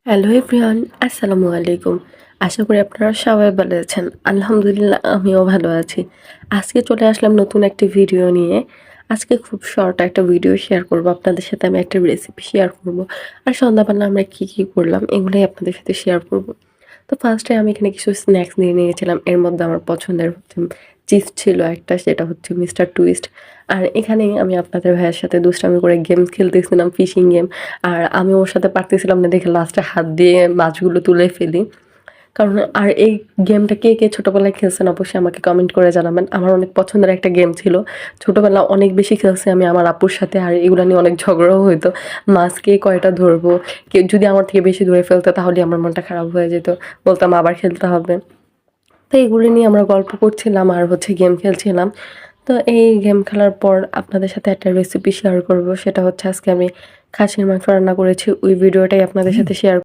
Hello everyone, আসসালামু আলাইকুম। আশা করি আপনারা সবাই ভালো আছেন। আলহামদুলিল্লাহ আমিও ভালো আছি। আজকে চলে আসলাম নতুন একটি ভিডিও নিয়ে। আজকে খুব শর্ট একটা ভিডিও শেয়ার করব। আপনাদের সাথে আমি একটা রেসিপি শেয়ার করব। আর সন্ধ্যাবেলা আমরা কি করলাম এগুলোই আপনাদের সাথে শেয়ার করব। তো ফার্স্টে আমি এখানে কিছু স্ন্যাক্স নিয়ে নিয়েছিলাম। এর মধ্যে আমার পছন্দের চিপস ছিল একটা, সেটা হচ্ছে মিস্টার টুইস্ট। আর এখানেই আমি আপনাদের ভাইয়ের সাথে দুষ্টামি করে গেম খেলতেছিলাম, ফিশিং গেম। আর আমি ওর সাথে পারতেছিলাম না দেখে লাস্টে হাত দিয়ে মাছগুলো তুলে ফেলি। কারণ আর এই গেমটা কে ছোটবেলায় খেলছেন অবশ্যই আমাকে কমেন্ট করে জানাবেন। আমার অনেক পছন্দের একটা গেম ছিল। ছোটবেলায় অনেক বেশি খেলছি আমি আমার আপুর সাথে, আর এগুলা নিয়ে অনেক ঝগড়াও হইতো। মাছ কে কয়টা ধরবো? কেউ যদি আমার থেকে বেশি ধরে ফেলতো তাহলে আমার মনটা খারাপ হয়ে যেত। বলতাম আবার খেলতে হবে। তো এগুলো নিয়ে আমরা গল্প করছিলাম আর গেম খেলছিলাম। তো এই গেম খেলার পর আপনাদের সাথে একটা রেসিপি শেয়ার করব। সেটা হচ্ছে আজকে আমি খাসির মাংস রান্না করেছি। ওই ভিডিওটাই আপনাদের সাথে শেয়ার